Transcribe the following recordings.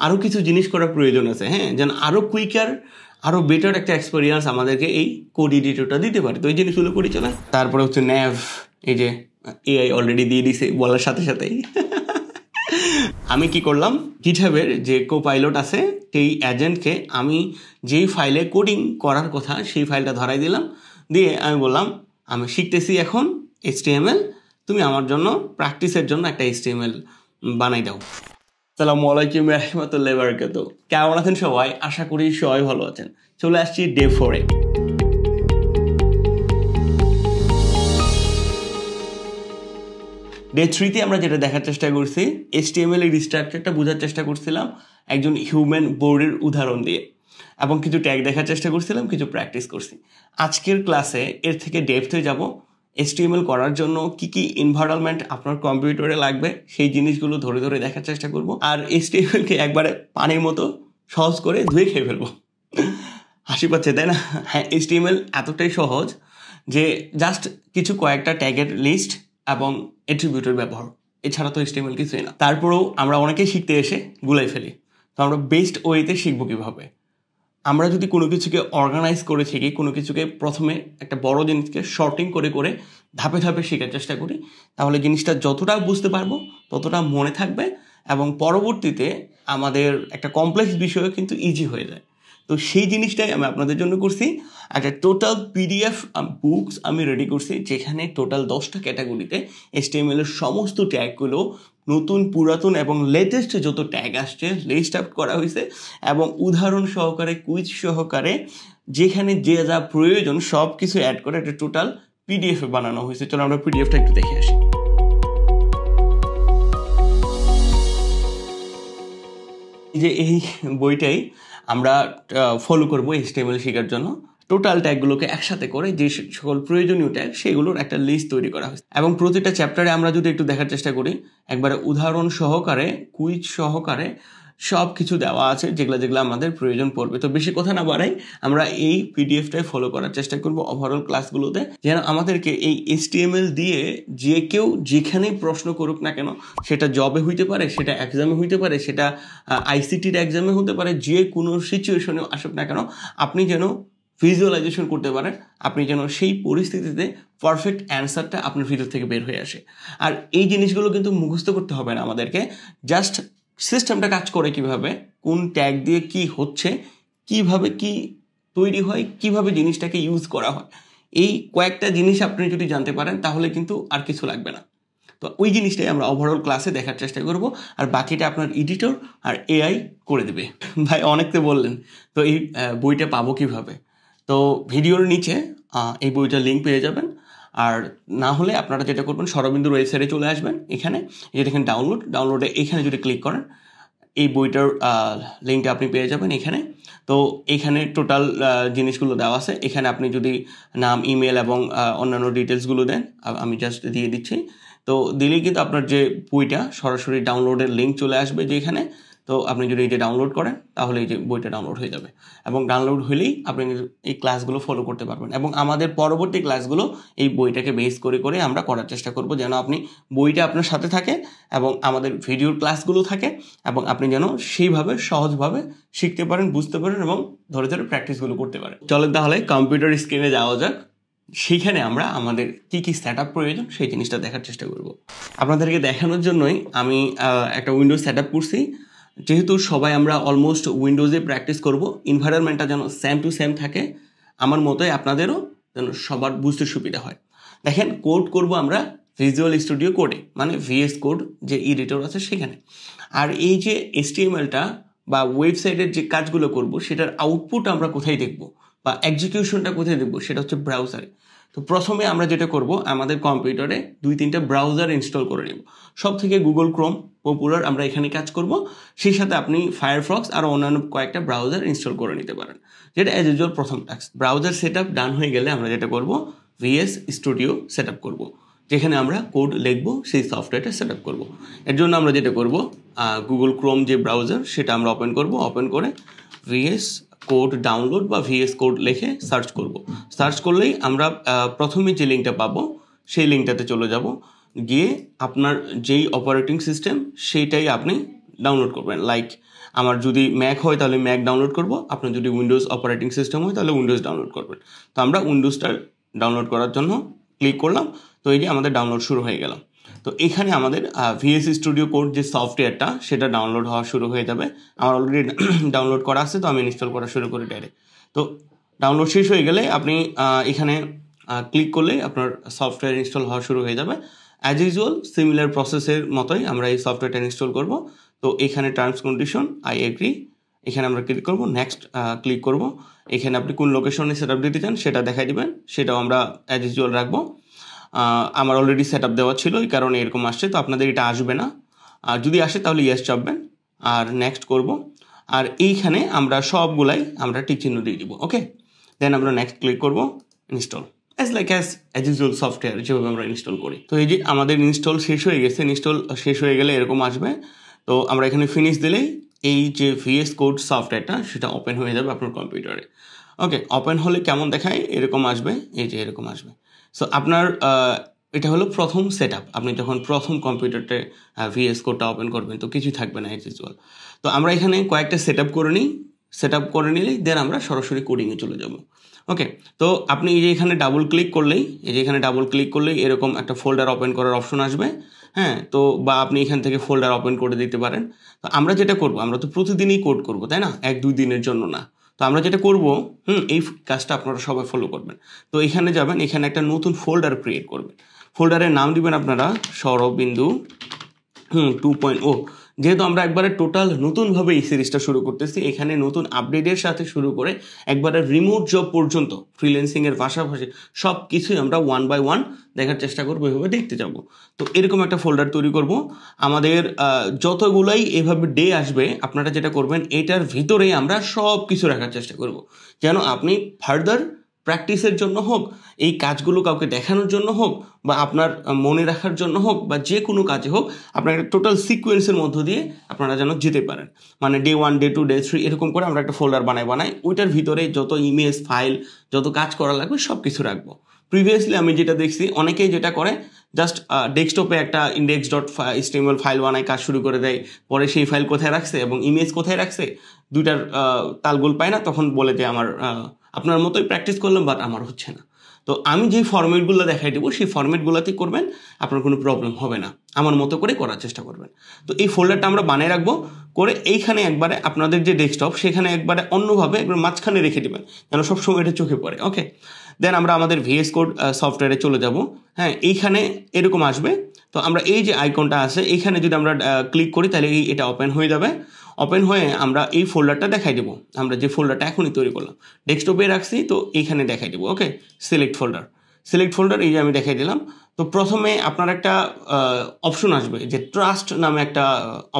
আরও কিছু জিনিস করার প্রয়োজন আছে, হ্যাঁ, যেন আরও কুইকার আরও বেটার একটা এক্সপিরিয়েন্স আমাদেরকে এই কোড এডিটরটা দিতে পারে। তো এই জিনিসগুলো করি চলে। তারপরে হচ্ছে ন্যাভ, এই যে এআই অলরেডি দিয়ে দিছে বলার সাথে সাথেই। আমি কি করলাম, গিটহাবের যে কোপাইলট আছে সেই এজেন্টকে আমি যেই ফাইলে কোডিং করার কথা সেই ফাইলটা ধরাই দিলাম, দিয়ে আমি বললাম আমি শিখতেছি এখন HTML, তুমি আমার জন্য প্র্যাকটিসের জন্য একটা HTML বানাই দাও। আসসালামু আলাইকুম ওয়া রাহমাতুল্লাহি ওয়া বারাকাতুহু। কেমন আছেন সবাই? আশা করি সবাই ভালো আছেন। চলে আসছি ডে 4-এ। ডে 3-তে আমরা যেটা দেখার চেষ্টা করছি, HTML এর স্ট্রাকচারটা বোঝার চেষ্টা করছিলাম একজন হিউম্যান বোর্ডের উদাহরণ দিয়ে, এবং কিছু ট্যাগ দেখার চেষ্টা করছিলাম, কিছু প্র্যাকটিস করছি। আজকের ক্লাসে এর থেকে ডেপথে যাব। HTML করার জন্য কি কি এনভায়রনমেন্ট আপনার কম্পিউটারে লাগবে সেই জিনিসগুলো ধরে ধরে দেখার চেষ্টা করব, আর HTML-কে একবারে পানির মতো সহজ করে ধুয়ে খেয়ে ফেলবো। হাসি পাচ্ছে তাই না? হ্যাঁ, HTML এতটাই সহজ যে জাস্ট কিছু কয়েকটা ট্যাগের লিস্ট এবং অ্যাট্রিবিউটের ব্যবহার, এছাড়া তো HTML কিছুই না। তারপরেও আমরা অনেকেই শিখতে এসে গুলাই ফেলি। তো আমরা বেস্ট ওয়েতে শিখবো কীভাবে? আমরা যদি কোনো কিছুকে অর্গানাইজ করে থাকি, কোনো কিছুকে প্রথমে একটা বড় জিনিসকে শর্টিং করে করে ধাপে ধাপে শেখার চেষ্টা করি, তাহলে জিনিসটা যতটা বুঝতে পারবো ততটা মনে থাকবে, এবং পরবর্তীতে আমাদের একটা কমপ্লেক্স বিষয়ও কিন্তু ইজি হয়ে যায়। তো সেই জিনিসটাই আমি আপনাদের জন্য করছি। একটা টোটাল PDF বুকস আমি রেডি করছি, যেখানে টোটাল 10টা ক্যাটাগরিতে HTML এর সমস্ত ট্যাগগুলো, নতুন, পুরাতন এবং লেটেস্ট যত ট্যাগ আসছে লিস্ট আউট করা হয়েছে, এবং উদাহরণ সহকারে, কুইজ সহকারে, যেখানে যে যা প্রয়োজন সব কিছু অ্যাড করে একটা টোটাল PDF বানানো হয়েছে। চলো আমরা PDFটা একটু দেখে আসি। যে এই বইটাই আমরা ফলো করবো HTML শেখার জন্য। টোটাল ট্যাগগুলোকে একসাথে করে যে সকল প্রয়োজনীয় ট্যাগ সেগুলোর একটা লিস্ট তৈরি করা হয়েছে, এবং প্রতিটা চ্যাপ্টারে আমরা যদি একটু দেখার চেষ্টা করি, একবারে উদাহরণ সহকারে, কুইজ সহকারে সব কিছু দেওয়া আছে যেগুলো যেগুলো আমাদের প্রয়োজন পড়বে। তো বেশি কথা না বাড়াই, আমরা এই PDFটাই ফলো করার চেষ্টা করব ওভারঅল ক্লাসগুলোতে, যেন আমাদেরকে এই HTML দিয়ে যে কেউ যেখানেই প্রশ্ন করুক না কেন, সেটা জবে হইতে পারে, সেটা এক্সামে হইতে পারে, সেটা ICTর এক্সামে হতে পারে, যে কোনো সিচুয়েশনে আসুক না কেন, আপনি যেন ভিজুয়ালাইজেশন করতে পারেন, আপনি যেন সেই পরিস্থিতিতে পারফেক্ট অ্যান্সারটা আপনার ভিতর থেকে বের হয়ে আসে। আর এই জিনিসগুলো কিন্তু মুখস্থ করতে হবে না আমাদেরকে, জাস্ট সিস্টেমটা কাজ করে কিভাবে, কোন ট্যাগ দিয়ে কি হচ্ছে, কিভাবে কি তৈরি হয়, কিভাবে জিনিসটাকে ইউজ করা হয়, এই কয়েকটা জিনিস আপনি যদি জানতে পারেন তাহলে কিন্তু আর কিছু লাগবে না। তো ওই জিনিসটাই আমরা ওভারঅল ক্লাসে দেখার চেষ্টা করব, আর বাকিটা আপনার এডিটর আর AI করে দেবে। ভাই অনেকতে বললেন, তো এই বইটা পাবো কিভাবে? তো ভিডিওর নিচে এই বইটার লিঙ্ক পেয়ে যাবেন, আর না হলে আপনারা যেটা করবেন, শরবিন্দুর ওয়েবসাইটে চলে আসবেন, এখানে এই দেখেন ডাউনলোডে এখানে যদি ক্লিক করেন এই বইটার লিঙ্কটা আপনি পেয়ে যাবেন এখানে। তো এখানে টোটাল জিনিসগুলো দেওয়া আছে, এখানে আপনি যদি নাম, ইমেল এবং অন্যান্য ডিটেলসগুলো দেন, আমি জাস্ট দিয়ে দিচ্ছি। তো দিলেই কিন্তু আপনার যে বইটা সরাসরি ডাউনলোডের লিঙ্ক চলে আসবে যে এখানে। তো আপনি যদি এই যে ডাউনলোড করেন তাহলে এই যে বইটা ডাউনলোড হয়ে যাবে, এবং ডাউনলোড হলেই আপনি এই ক্লাসগুলো ফলো করতে পারবেন, এবং আমাদের পরবর্তী ক্লাসগুলো এই বইটাকে বেস করে করে আমরা করার চেষ্টা করব, যেন আপনি বইটা আপনার সাথে থাকে এবং আমাদের ভিডিওর ক্লাসগুলো থাকে, এবং আপনি যেন সেইভাবে সহজভাবে শিখতে পারেন, বুঝতে পারেন এবং ধরে ধরে প্র্যাকটিসগুলো করতে পারেন। চলেন তাহলে কম্পিউটার স্ক্রিনে যাওয়া যাক, সেইখানে আমরা আমাদের কি কি সেট আপ প্রয়োজন সেই জিনিসটা দেখার চেষ্টা করব। আপনাদেরকে দেখানোর জন্যই আমি একটা উইন্ডোজ সেট আপ করছি। যেহেতু সবাই আমরা অলমোস্ট উইন্ডোজে প্র্যাকটিস করব, এনভায়রনমেন্টটা যেন সেম টু সেম থাকে, আমার মতোই আপনাদেরও যেন সবার বুঝতে সুবিধা হয়। দেখেন, কোড করব আমরা ভিজুয়াল স্টুডিও কোডে, মানে VS কোড যে এডিটর আছে সেখানে। আর এই যে HTMLটা বা ওয়েবসাইটের যে কাজগুলো করব সেটার আউটপুট আমরা কোথায় দেখব, বা এক্সিকিউশনটা কোথায় দেখব, সেটা হচ্ছে ব্রাউজারে। তো প্রথমে আমরা যেটা করব, আমাদের কম্পিউটারে 2-3টা ব্রাউজার ইনস্টল করে নেব। সব থেকে গুগল ক্রোম পপুলার, আমরা এখানে কাজ করব। সেই সাথে আপনি ফায়ারফক্স আর অন্যান্য কয়েকটা ব্রাউজার ইনস্টল করে নিতে পারেন, যেটা অ্যাজ ইউজুয়াল প্রথম টাস্ক। ব্রাউজার সেট আপ ডান হয়ে গেলে আমরা যেটা করব, VS স্টুডিও সেট আপ করবো, যেখানে আমরা কোড লিখবো, সেই সফটওয়্যারটা সেট আপ করবো। এর জন্য আমরা যেটা করব, গুগল ক্রোম যে ব্রাউজার সেটা আমরা ওপেন করব, ওপেন করে VS কোড ডাউনলোড বা VS কোড লিখে সার্চ করব। সার্চ করলেই আমরা প্রথমে যে লিঙ্কটা পাবো সেই লিঙ্কটাতে চলে যাব, গিয়ে আপনার যেই অপারেটিং সিস্টেম সেইটাই আপনি ডাউনলোড করবেন। লাইক আমার যদি ম্যাক হয় তাহলে ম্যাক ডাউনলোড করব, আপনার যদি উইন্ডোজ অপারেটিং সিস্টেম হয় তাহলে উইন্ডোজ ডাউনলোড করবেন। তো আমরা উইন্ডোজটা ডাউনলোড করার জন্য ক্লিক করলাম, তো এই যে আমাদের ডাউনলোড শুরু হয়ে গেল। তো এখানে আমাদের ভিএস স্টুডিও কোড যে সফটওয়্যারটা সেটা ডাউনলোড হওয়া শুরু হয়ে যাবে। আমার অলরেডি ডাউনলোড করা আছে, তো আমি ইনস্টল করা শুরু করি ডাইরেক্ট। তো ডাউনলোড শেষ হয়ে গেলে আপনি এখানে ক্লিক করলেই আপনার সফটওয়্যার ইনস্টল হওয়া শুরু হয়ে যাবে। অ্যাজ ইউজুয়াল সিমিলার প্রসেসের মতোই আমরা এই সফটওয়্যারটা ইনস্টল করব। তো এখানে টার্মস কন্ডিশন আই এগ্রি, এখানে আমরা ক্লিক করব, নেক্সট ক্লিক করব। এখানে আপনি কোন লোকেশনে সেট আপ দিতে চান সেটা দেখাই দিবেন, সেটাও আমরা অ্যাজ ইউজুয়াল রাখবো। আমার অলরেডি সেট আপ দেওয়া ছিল, এই কারণে এরকম আসছে। তো আপনাদের এটা আসবে না, আর যদি আসে তাহলে ইয়েস চাপবেন আর নেক্সট করব। আর এইখানে আমরা সবগুলাই আমরা টিক চিহ্ন দিয়ে দিব। ওকে, দেন আমরা নেক্সট ক্লিক করব, ইনস্টল অ্যাজ ইউজুয়াল সফটওয়্যার যেভাবে আমরা ইনস্টল করি। তো এই যে আমাদের ইনস্টল শেষ হয়ে গেছে, ইনস্টল শেষ হয়ে গেলে এরকম আসবে। তো আমরা এখানে ফিনিশ দিলেই এই যে ভিএস কোড সফটওয়্যারটা সেটা ওপেন হয়ে যাবে আপনার কম্পিউটারে। ওকে, ওপেন হলে কেমন দেখায় এরকম আসবে, এই যে এরকম আসবে। সো আপনার এটা হলো প্রথম সেট আপ। আপনি যখন প্রথম কম্পিউটারতে ভিএস কোডটা ওপেন করবেন তো কিছুই থাকবে না অ্যাজ ইউজুয়াল। তো আমরা এখানে কয়েকটা সেট আপ করে নিই, সেট আপ করে নিলেই দেন আমরা সরাসরি কোডিংয়ে চলে যাব। ওকে, তো আপনি এই যে এখানে ডাবল ক্লিক করলেই, এই যে এখানে ডাবল ক্লিক করলেই এরকম একটা ফোল্ডার ওপেন করার অপশন আসবে। হ্যাঁ, তো বা আপনি এখান থেকে ফোল্ডার ওপেন করে দিতে পারেন। তো আমরা যেটা করব, আমরা তো প্রতিদিনই কোড করব, তাই না, 1-2 দিনের জন্য না। তো আমরা যেটা করব, এই কাজটা আপনারা সবাই ফলো করবেন। তো এখানে যাবেন, এখানে একটা নতুন ফোল্ডার ক্রিয়েট করবেন। ফোল্ডারের নাম দিবেন আপনারা সৌরবিন্দু 2.0। যেহেতু আমরা একবারে টোটাল নতুনভাবে এই সিরিজটা শুরু করতেছি, এখানে নতুন আপডেটের সাথে শুরু করে একবারে রিমোট জব পর্যন্ত ফ্রিল্যান্সিংয়ের পাশাপাশি সব কিছুই আমরা 1 by 1 দেখার চেষ্টা করবো, এভাবে দেখতে যাব। তো এরকম একটা ফোল্ডার তৈরি করব। আমাদের যতগুলাই এভাবে ডে আসবে আপনারা যেটা করবেন, এটার ভিতরেই আমরা সব কিছু রাখার চেষ্টা করব, যেন আপনি ফার্দার প্র্যাকটিসের জন্য হোক, এই কাজগুলো কাউকে দেখানোর জন্য হোক, বা আপনার মনে রাখার জন্য হোক, বা যে কোনো কাজে হোক, আপনার একটা টোটাল সিকোয়েন্সের মধ্য দিয়ে আপনারা যেন যেতে পারেন। মানে ডে 1, ডে 2, ডে 3 এরকম করে আমরা একটা ফোল্ডার বানাই ওইটার ভিতরে যত ইমেজ, ফাইল, যত কাজ করা লাগবে সব কিছু রাখবো। প্রিভিয়াসলি আমি যেটা দেখছি, অনেকেই যেটা করে জাস্ট ডেস্কটপে একটা index.html ফাইল বানায়, কাজ শুরু করে দেয়, পরে সেই ফাইল কোথায় রাখছে এবং ইমেজ কোথায় রাখছে দুইটার তালগোল পায় না, তখন বলে যে আমার আপনার মতোই প্র্যাকটিস করলাম বাট আমার হচ্ছে না। তো আমি যে ফরম্যাটগুলো দেখাই দেবো সেই ফরম্যাটগুলোতেই করবেন, আপনার কোনো প্রবলেম হবে না, আমার মতো করে করার চেষ্টা করবেন। তো এই ফোল্ডারটা আমরা বানিয়ে রাখবো, করে এইখানে একবারে আপনাদের যে ডেস্কটপ সেখানে একবারে অন্যভাবে একবার মাঝখানে রেখে দেবেন, যেন সবসময় এটা চোখে পড়ে। ওকে, দেন আমরা আমাদের ভিএস কোড সফটওয়্যারে চলে যাব। হ্যাঁ, এইখানে এরকম আসবে। তো আমরা এই যে আইকনটা আছে এইখানে যদি আমরা ক্লিক করি তাহলে এটা ওপেন হয়ে যাবে। ওপেন হয়ে আমরা এই ফোল্ডারটা দেখাই দেবো, আমরা যে ফোল্ডারটা এখনই তৈরি করলাম ডেস্কটপে রাখছি, তো এইখানে দেখাই দেবো। ওকে, সিলেক্ট ফোল্ডার এই যে আমি দেখাই দিলাম। তো প্রথমে আপনার একটা অপশন আসবে যে ট্রাস্ট নামে একটা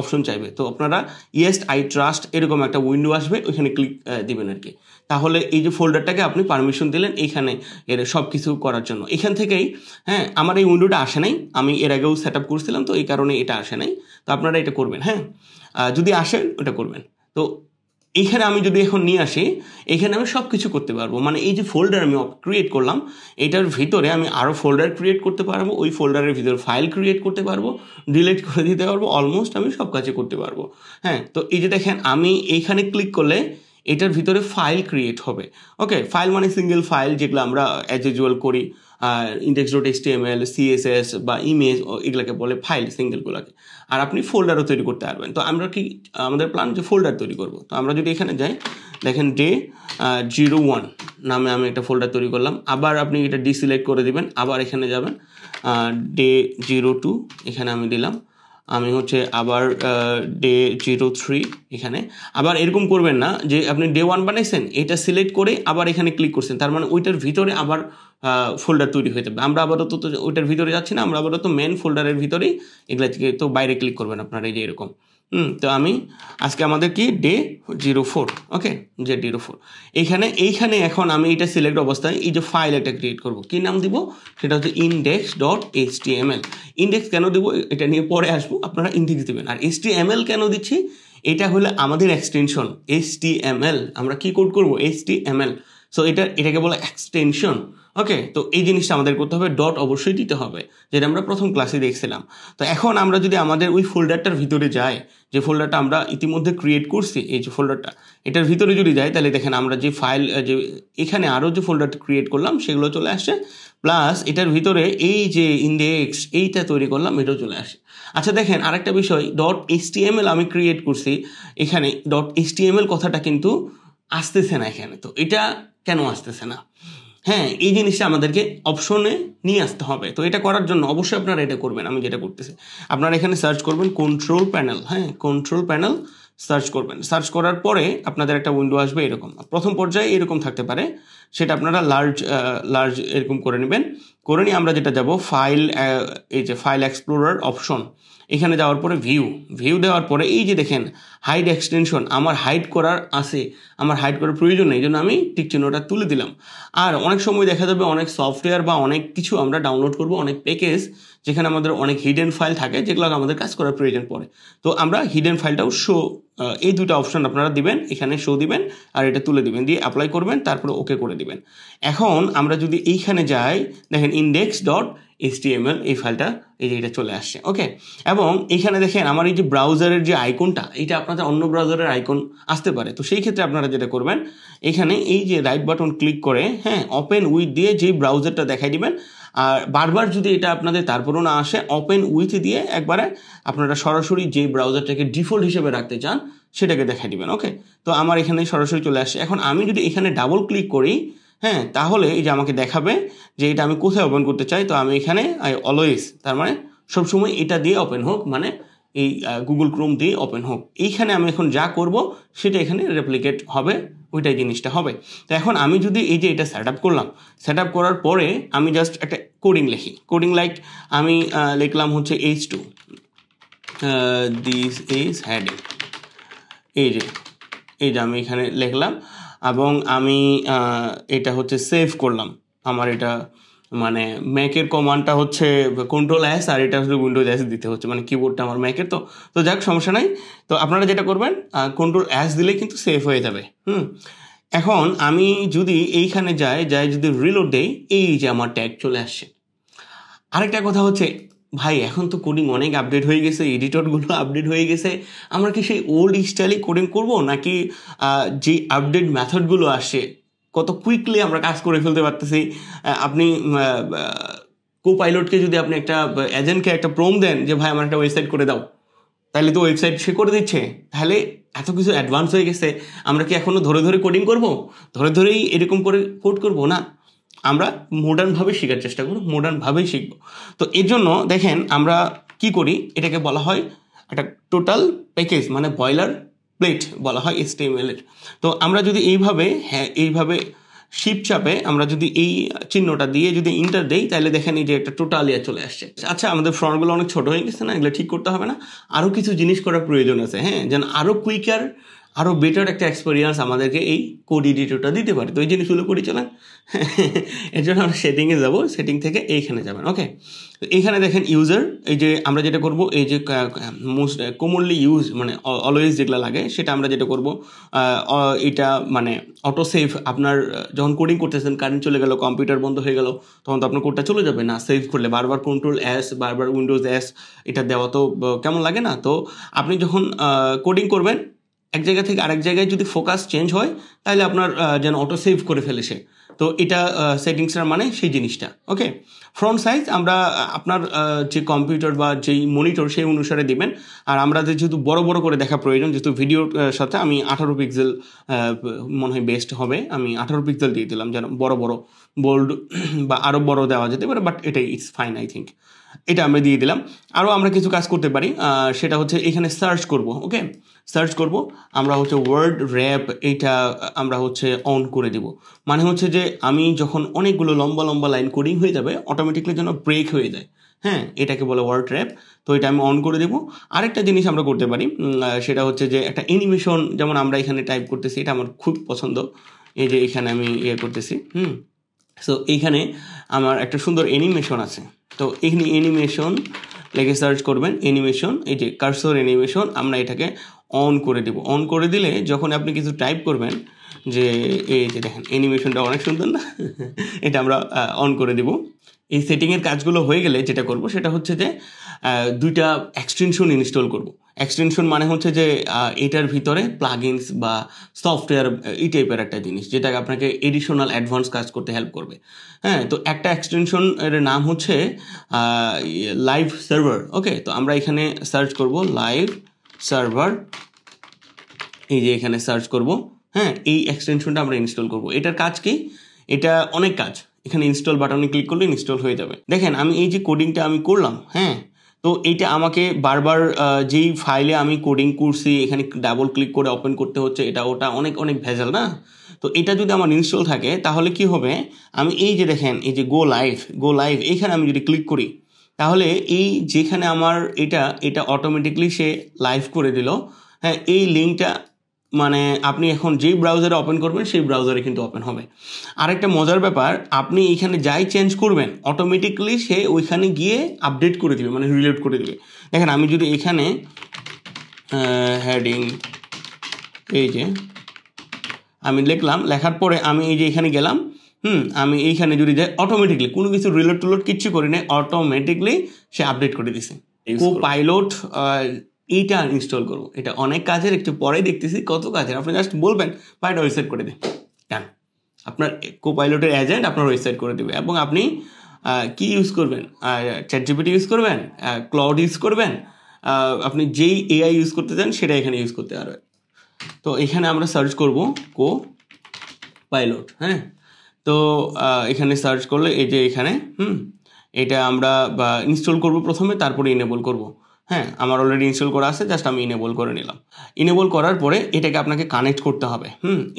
অপশন চাইবে। তো আপনারা ইয়েস আই ট্রাস্ট এরকম একটা উইন্ডো আসবে, ওইখানে ক্লিক দিবেন আর কি। তাহলে এই যে ফোল্ডারটাকে আপনি পারমিশন দিলেন এইখানে এর সব কিছু করার জন্য। এখান থেকেই, হ্যাঁ, আমার এই উইন্ডোটা আসে নাই, আমি এর আগেও সেট আপ করছিলাম, তো এই কারণে এটা আসে নাই। তো আপনারা এটা করবেন, হ্যাঁ, যদি আসে ওটা করবেন। তো এইখানে আমি যদি এখন নিয়ে আসি, এখানে আমি সব কিছু করতে পারবো। মানে এই যে ফোল্ডার আমি ক্রিয়েট করলাম, এটার ভিতরে আমি আরও ফোল্ডার ক্রিয়েট করতে পারবো, ওই ফোল্ডারের ভিতরে ফাইল ক্রিয়েট করতে পারবো, ডিলিট করে দিতে পারবো, অলমোস্ট আমি সব কাজে করতে পারবো। হ্যাঁ, তো এই যে দেখেন আমি এইখানে ক্লিক করলে এটার ভিতরে ফাইল ক্রিয়েট হবে। ওকে, ফাইল মানে সিঙ্গেল ফাইল, যেগুলো আমরা অ্যাজ ইউজুয়াল করি, index.html, CSS বা ইমেজ, এগুলোকে বলে ফাইল সিঙ্গেলগুলোকে। আর আপনি ফোল্ডারও তৈরি করতে পারবেন। তো আমরা কি, আমাদের প্ল্যান যে ফোল্ডার তৈরি করব। তো আমরা যদি এখানে যাই, দেখেন ডে 01 নামে আমি একটা ফোল্ডার তৈরি করলাম। আবার আপনি এটা ডিসিলেক্ট করে দিবেন, আবার এখানে যাবেন ডে 02 এখানে আমি দিলাম, আমি হচ্ছে আবার ডে 03 এখানে। আবার এরকম করবেন না যে আপনি ডে 1 বানাইছেন, এটা সিলেক্ট করে আবার এখানে ক্লিক করছেন, তার মানে ওইটার ভিতরে আবার ফোল্ডার তৈরি হয়ে যাবে। আমরা আবারও তো ওইটার ভিতরে যাচ্ছি না, আমরা আবারও তো মেন ফোল্ডারের ভিতরেই এগুলা থেকে তো বাইরে ক্লিক করবেন আপনারা, এই যে এরকম। তো আমি আজকে আমাদের কি ডে 04, ওকে, যে 04 এইখানে এখন আমি এটা সিলেক্ট অবস্থায় এই যে ফাইল একটা ক্রিয়েট করব। কি নাম দিব, সেটা হচ্ছে index.html। ইন্ডেক্স কেন দেবো এটা নিয়ে পরে আসবো, আপনারা ইন্ডেক্স দেবেন। আর HTML কেন দিচ্ছি, এটা হলো আমাদের এক্সটেনশন HTML। আমরা কি কোড করব, HTML। সো এটাকে বলে এক্সটেনশন। ওকে, তো এই জিনিসটা আমাদের করতে হবে, ডট অবশ্যই দিতে হবে, যেটা আমরা প্রথম ক্লাসে দেখছিলাম। তো এখন আমরা যদি আমাদের ওই ফোল্ডারটার ভিতরে যাই, যে ফোল্ডারটা আমরা ইতিমধ্যে ক্রিয়েট করছি, এই যে ফোল্ডারটা, এটার ভিতরে যদি যাই, তাহলে দেখেন আমরা যে ফাইল যে এখানে আরও যে ফোল্ডারটা ক্রিয়েট করলাম সেগুলো চলে আসছে, প্লাস এটার ভিতরে এই যে ইন্ডেক্স এইটা তৈরি করলাম এটাও চলে আসে। আচ্ছা দেখেন আরেকটা বিষয়, .html আমি ক্রিয়েট করছি, এখানে .html কথাটা কিন্তু আসতেছে না এখানে। তো এটা কেন আসতেছে না? হ্যাঁ, এই জিনিসটা আমাদেরকে অপশনে নিয়ে আসতে হবে। তো এটা করার জন্য অবশ্যই আপনারা এটা করবেন, আমি যেটা করতেছি। আপনারা এখানে সার্চ করবেন কন্ট্রোল প্যানেল, হ্যাঁ কন্ট্রোল প্যানেল সার্চ করবেন। সার্চ করার পরে আপনাদের একটা উইন্ডো আসবে এরকম, প্রথম পর্যায়ে এরকম থাকতে পারে, সেটা আপনারা লার্জ এরকম করে নেবেন। করে নিয়ে আমরা যেটা যাব ফাইল, এই যে ফাইল এক্সপ্লোরার অপশন, এখানে যাওয়ার পরে ভিউ দেওয়ার পরে এই যে দেখেন হাইড এক্সটেনশন, আমার হাইড করার আছে, আমার হাইড করার প্রয়োজন নেই, এই জন্য আমি টিক চিহ্নটা তুলে দিলাম। আর অনেক সময় দেখা যাবে অনেক সফটওয়্যার বা অনেক কিছু আমরা ডাউনলোড করব, অনেক প্যাকেজ যেখানে আমাদের অনেক হিডেন ফাইল থাকে যেগুলো আমাদের কাজ করার প্রয়োজন পড়ে। তো আমরা হিডেন ফাইলটাও শো, এই দুটো অপশন আপনারা দিবেন, এখানে শো দিবেন আর এটা তুলে দিবেন, দিয়ে অ্যাপ্লাই করবেন, তারপরে ওকে করে দিবেন। এখন আমরা যদি এইখানে যাই, দেখেন index.html এই ফাইলটা, এই যে এটা চলে আসছে। ওকে, এবং এইখানে দেখেন আমার এই যে ব্রাউজারের যে আইকনটা, এইটা আপনাদের অন্য ব্রাউজারের আইকন আসতে পারে। তো সেই ক্ষেত্রে আপনারা যেটা করবেন, এখানে এই যে রাইট বাটন ক্লিক করে, হ্যাঁ ওপেন উইথ দিয়ে যেই ব্রাউজারটা দেখাই দিবেন। আর বারবার যদি এটা আপনাদের তারপরও না আসে, ওপেন উইথ দিয়ে একবারে আপনারা সরাসরি যে ব্রাউজারটাকে ডিফল্ট হিসেবে রাখতে চান সেটাকে দেখাই দিবেন। ওকে, তো আমার এখানে সরাসরি চলে আসছে। এখন আমি যদি এখানে ডাবল ক্লিক করি, হ্যাঁ তাহলে এই যে আমাকে দেখাবে যে এটা আমি কোথায় ওপেন করতে চাই। তো আমি এখানে অলওয়েজ, তার মানে সবসময় এটা দিয়ে ওপেন হোক, মানে এই গুগল ক্রোম দিয়ে ওপেন হোক। এইখানে আমি এখন যা করব সেটা এখানে রেপ্লিকেট হবে, ওইটাই জিনিসটা হবে। তো এখন আমি যদি এই যে এটা সেট আপ করলাম, সেট আপ করার পরে আমি জাস্ট একটা কোডিং লিখি, কোডিং লাইক আমি লিখলাম হচ্ছে H2, দিস ইজ হেডিং, এই যে আমি এখানে লিখলাম, এবং আমি এটা হচ্ছে সেভ করলাম। আমার এটা মানে ম্যাকের কমান্ডটা হচ্ছে Ctrl+S, আর এটা হচ্ছে Windows+S দিতে হচ্ছে, মানে কিবোর্ডটা আমার ম্যাকের। তো যাক সমস্যা নাই। তো আপনারা যেটা করবেন, Ctrl+S দিলে কিন্তু সেভ হয়ে যাবে। এখন আমি যদি এইখানে যাই যদি রিলোড দেই, এই যে আমার ট্যাগ চলে আসছে। আরেকটা কথা হচ্ছে, ভাই এখন তো কোডিং অনেক আপডেট হয়ে গেছে, এডিটরগুলো আপডেট হয়ে গেছে, আমরা কি সেই ওল্ড স্টাইলে কোডিং করব, নাকি যে আপডেট মেথডগুলো আসে কত কুইকলি আমরা কাজ করে ফেলতে পারতেছি। আপনি কোপাইলটকে যদি আপনি একটা এজেন্টকে একটা প্রম্পট দেন যে ভাই আমার একটা ওয়েবসাইট করে দাও, তাহলে তো ওয়েবসাইট সে করে দিচ্ছে। তাহলে এত কিছু অ্যাডভান্স হয়ে গেছে, আমরা কি এখনো ধরে কোডিং করব, ধরেই এরকম করে কোড করব? না, আমরা মডার্নভাবে শেখার চেষ্টা করব, মডার্নভাবেই শিখব। তো এর জন্য দেখেন আমরা কি করি, এটাকে বলা হয় একটা টোটাল প্যাকেজ, মানে বয়লার প্লেট বলা হয় HTML এর। তো আমরা যদি এইভাবে শিপ চাপে আমরা যদি এই চিহ্নটা দিয়ে যদি ইন্টার দেই, তাহলে দেখেন এই যে একটা টোটাল ইয়া চলে আসছে। আচ্ছা, আমাদের ফ্রন্টগুলো অনেক ছোট হয়ে গেছে না, এগুলো ঠিক করতে হবে না, আরও কিছু জিনিস করার প্রয়োজন আছে, হ্যাঁ, যেন আরও কুইকার, আরও বেটার একটা এক্সপিরিয়েন্স আমাদেরকে এই কোড এডিটরটা দিতে পারে। তো এই জিনিসগুলো করে চলেন। এর জন্য আমরা সেটিংয়ে যাব, সেটিং থেকে এইখানে যাবেন। ওকে, তো এইখানে দেখেন ইউজার, এই যে আমরা যেটা করব, এই যে মোস্ট কমনলি ইউজ মানে অলওয়েজ যেগুলো লাগে, সেটা আমরা যেটা করব, এটা মানে অটো সেভ। আপনার যখন কোডিং করতেছেন, কারেন্ট চলে গেল, কম্পিউটার বন্ধ হয়ে গেল, তখন তো আপনার কোডটা চলে যাবে না। সেভ করলে বারবার Ctrl+S, বারবার Windows+S এটা দেওয়া তো কেমন লাগে না? তো আপনি যখন কোডিং করবেন, এক জায়গা থেকে আরেক জায়গায় যদি ফোকাস চেঞ্জ হয়, তাহলে আপনার যেন অটো সেভ করে ফেলে সে। তো এটা সেটিংসটার মানে সেই জিনিসটা। ওকে, ফ্রন্ট সাইজ আমরা আপনার যে কম্পিউটার বা যেই মনিটর সেই অনুসারে দিবেন। আর আমরা যেহেতু বড় করে দেখা প্রয়োজন, যেহেতু ভিডিওর সাথে আমি 18 পিক্সেল মনে হয় বেস্ট হবে, আমি 18 পিক্সেল দিয়ে দিলাম, যেন বড় বোল্ড বা আরও বড় দেওয়া যেতে পারে, বাট এটাই ইটস ফাইন আই থিঙ্ক। এটা আমরা দিয়ে দিলাম। আরও আমরা কিছু কাজ করতে পারি, সেটা হচ্ছে এখানে সার্চ করব। ওকে, সার্চ করব, আমরা হচ্ছে ওয়ার্ড র্যাপ, এইটা আমরা হচ্ছে অন করে দিব। মানে হচ্ছে যে আমি যখন অনেকগুলো লম্বা লাইন কোডিং হয়ে যাবে, অটোমেটিকলি যেন ব্রেক হয়ে যায়, হ্যাঁ, এটাকে বলে ওয়ার্ড র্যাপ। তো এটা আমি অন করে দেবো। আরেকটা জিনিস আমরা করতে পারি, সেটা হচ্ছে যে একটা অ্যানিমেশন, যেমন আমরা এখানে টাইপ করতেছি, এটা আমার খুব পছন্দ। এই যে এখানে আমি করতেছি, সো এইখানে আমার একটা সুন্দর অ্যানিমেশন আছে। তো এখানে অ্যানিমেশন লেগে সার্চ করবেন, অ্যানিমেশন, এই যে কার্সর অ্যানিমেশন, আমরা এটাকে অন করে দেব। অন করে দিলে যখন আপনি কিছু টাইপ করবেন, যে এই যে দেখেন অ্যানিমেশনটা অনেক সুন্দর না, এটা আমরা অন করে দেব। এই সেটিংয়ের কাজগুলো হয়ে গেলে যেটা করব সেটা হচ্ছে যে দুইটা এক্সটেনশন ইনস্টল করব। এক্সটেনশন মানে হচ্ছে যে এটার ভিতরে প্লাগইনস বা সফটওয়্যার এই টাইপের একটা জিনিস, যেটা আপনাকে এডিশনাল অ্যাডভান্স কাজ করতে হেল্প করবে। হ্যাঁ, তো একটা এক্সটেনশন এর নাম হচ্ছে লাইভ সার্ভার। ওকে, তো আমরা এখানে সার্চ করব লাইভ সার্ভার, এই যে এখানে সার্চ করব। হ্যাঁ, এই এক্সটেনশনটা আমরা ইনস্টল করব। এটার কাজ কি? এটা অনেক কাজ। এখানে ইনস্টল বাটনে ক্লিক করলে ইনস্টল হয়ে যাবে। দেখেন আমি এই যে কোডিংটা আমি করলাম, হ্যাঁ, তো এইটা আমাকে বারবার যেই ফাইলে আমি কোডিং করছি এখানে ডাবল ক্লিক করে ওপেন করতে হচ্ছে, এটা ওটা অনেক অনেক ভেজাল না। তো এটা যদি আমার ইনস্টল থাকে তাহলে কি হবে, আমি এই যে দেখেন এই যে গো লাইভ এইখানে আমি যদি ক্লিক করি তাহলে এই যেখানে আমার এটা অটোমেটিকলি সে লাইভ করে দিল। হ্যাঁ, এই লিঙ্কটা মানে আপনি এখন যেই ব্রাউজারে ওপেন করবেন সেই ব্রাউজারে কিন্তু ওপেন হবে। আরেকটা মজার ব্যাপার, আপনি এখানে যাই চেঞ্জ করবেন অটোমেটিকলি সে ওইখানে গিয়ে আপডেট করে দিবে, মানে রিলোড করে দিবে। দেখেন আমি যদি এখানে হেডিং এই যে আমি লিখলাম, লেখার পরে আমি এই যে এখানে গেলাম, আমি এইখানে যদি যাই অটোমেটিকলি কোনো কিছু রিলোড টুলোড কিচ্ছু করি না, অটোমেটিকলি সে আপডেট করে দিছে। কোপাইলট এইটা ইনস্টল করবো, এটা অনেক কাজের, একটু পরে দেখতেছি কত কাজের। আপনি জাস্ট বলবেন বা এটা ওয়েবসাইট করে দেন, ডান, আপনার কোপাইলটের এজেন্ট আপনার ওয়েবসাইট করে দেবে। এবং আপনি কি ইউজ করবেন, চ্যাটজিপিটি ইউজ করবেন, ক্লাউড ইউজ করবেন, আপনি যেই এআই ইউজ করতে চান সেটা এখানে ইউজ করতে পারবেন। তো এখানে আমরা সার্চ করব কোপাইলট। হ্যাঁ, তো এখানে সার্চ করলে এই যে এখানে এটা আমরা ইনস্টল করব প্রথমে, তারপরে ইনেবল করব। হ্যাঁ, আমার অলরেডি ইনস্টল করা আছে, জাস্ট আমি ইনেবল করে নিলাম। ইনেবল করার পরে এটাকে আপনাকে কানেক্ট করতে হবে।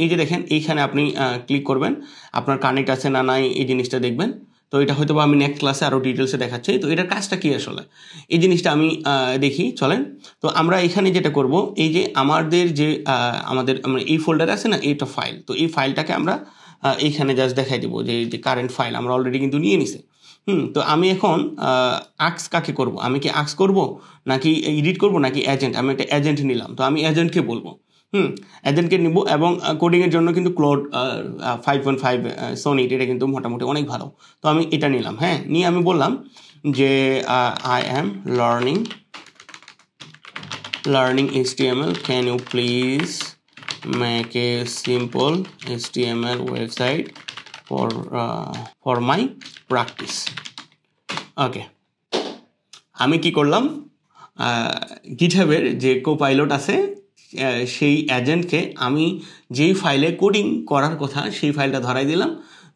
এই যে দেখেন এইখানে আপনি ক্লিক করবেন, আপনার কানেক্ট আছে না নাই এই জিনিসটা দেখবেন। তো এটা হয়তো আমি নেক্সট ক্লাসে আরও ডিটেলসে দেখাচ্ছি। তো এটার কাজটা কি আসলে এই জিনিসটা আমি দেখি, চলেন। তো আমরা এখানে যেটা করব, এই যে আমাদের এই ফোল্ডারে আছে না এইটা ফাইল, তো এই ফাইলটাকে আমরা এইখানে জাস্ট দেখাই দেবো যে কারেন্ট ফাইল আমরা অলরেডি কিন্তু নিয়ে নিছি। তো আমি এখন আক্স কাকে করব, আমি কি আক্স করব নাকি এডিট করব নাকি এজেন্ট? আমি একটা এজেন্ট নিলাম, তো আমি এজেন্টকে বলবো, এজেন্টকে নিব। এবং কোডিংয়ের জন্য কিন্তু ক্লাউড 5.5 সনিট এটা কিন্তু মোটামুটি অনেক ভালো। তো আমি এটা নিলাম। হ্যাঁ, নিয়ে আমি বললাম যে I am learning HTML, can you please make a simple HTML website for my practice. Okay, আমি কি করলাম, গিটহাবের যে কোপাইলট আছে সেই এজেন্টকে আমি যেই ফাইলে কোডিং করার কথা সেই ফাইলটা ধরাই দিলাম,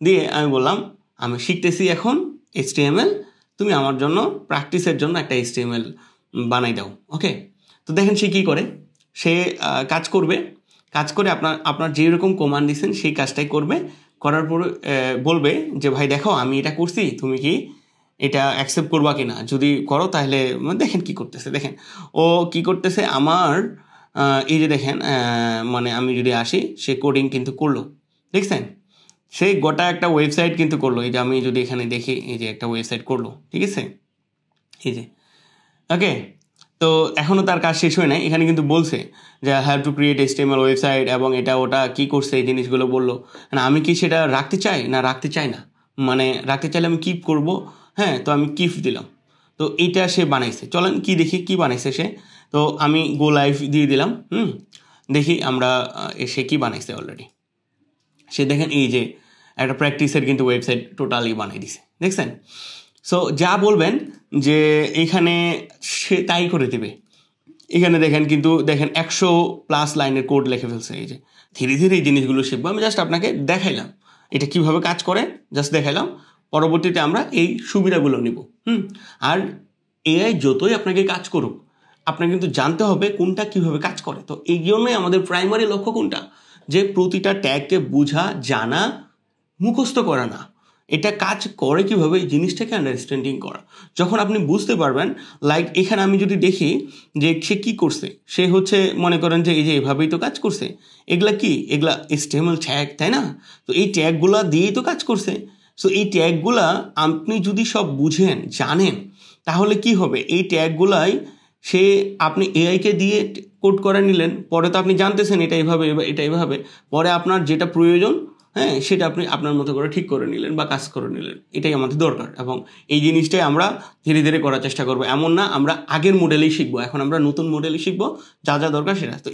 দিয়ে আমি বললাম আমি শিখতেছি এখন HTML, তুমি আমার জন্য প্র্যাকটিসের জন্য একটা HTML বানাই দাও। ওকে, তো দেখেন সে কী করে, সে কাজ করে আপনার যেরকম কমান্ড দিচ্ছেন সেই কাজটাই করবে। করার পরে বলবে যে ভাই দেখো আমি এটা করছি, তুমি কি এটা অ্যাকসেপ্ট করবা কি না, যদি করো তাহলে দেখেন কি করতেছে। দেখেন ও কি করতেছে, আমার এই যে দেখেন মানে আমি যদি আসি, সে কোডিং কিন্তু করলো, দেখছেন সে গোটা একটা ওয়েবসাইট কিন্তু করলো। এই যে আমি যদি এখানে দেখি, এই যে একটা ওয়েবসাইট করলো, ঠিক আছে, এই যে। ওকে, তো এখনও তার কাজ শেষ হয় নাই, এখানে কিন্তু বলছে যে have to create HTML website, এবং এটা ওটা কি করছে এই জিনিসগুলো বললো। না আমি কি সেটা রাখতে চাই না রাখতে চাই না, মানে রাখতে চাইলে আমি কিপ করব। হ্যাঁ, তো আমি কিপ দিলাম, তো এইটা সে বানাইছে। চলেন কি দেখি কি বানাইছে সে। তো আমি গো লাইভ দিয়ে দিলাম। দেখি আমরা সে কি বানাইছে অলরেডি। সে দেখেন এই যে একটা প্র্যাকটিসের কিন্তু ওয়েবসাইট টোটালি বানিয়ে দিছে, দেখছেন। সো যা বলবেন যে এইখানে সে তাই করে দেবে। এখানে দেখেন কিন্তু দেখেন 100+ লাইনের কোড লিখে ফেলছে। এই যে ধীরে ধীরে এই জিনিসগুলো শিখবো। আমি জাস্ট আপনাকে দেখাইলাম এটা কিভাবে কাজ করে, জাস্ট দেখাইলাম। পরবর্তীতে আমরা এই সুবিধাগুলো নিব। আর এআই যতই আপনাকে কাজ করুক, আপনার কিন্তু জানতে হবে কোনটা কিভাবে কাজ করে। তো এই জন্যই আমাদের প্রাইমারি লক্ষ্য কোনটা, যে প্রতিটা ট্যাগকে বোঝা, জানা, মুখস্থ করা না, এটা কাজ করে কিভাবে এই জিনিসটাকে আন্ডারস্ট্যান্ডিং করা। যখন আপনি বুঝতে পারবেন, লাইক এখানে আমি যদি দেখি যে সে কি করছে, সে হচ্ছে মনে করেন যে এই যে এভাবেই তো কাজ করছে, এগুলা কি, এগুলা HTML ট্যাগ, তাই না? তো এই ট্যাগগুলা দিয়েই তো কাজ করছে। সো এই ট্যাগগুলা আপনি যদি সব বুঝেন, জানেন, তাহলে কি হবে, এই ট্যাগগুলাই আপনি এআইকে দিয়ে কোড করে নিলেন, পরে তো আপনি জানতেছেন এটা এইভাবে, পরে আপনার যেটা প্রয়োজন হ্যাঁ সেটা আপনি আপনার মতো করে ঠিক করে নিলেন বা কাজ করে নিলেন। এটাই আমাদের দরকার এবং এই জিনিসটাই আমরা ধীরে ধীরে করার চেষ্টা করবো। এমন না আমরা আগের মডেলেই শিখবো, এখন আমরা নতুন মডেলেই শিখবো, যা যা দরকার সেটা। তো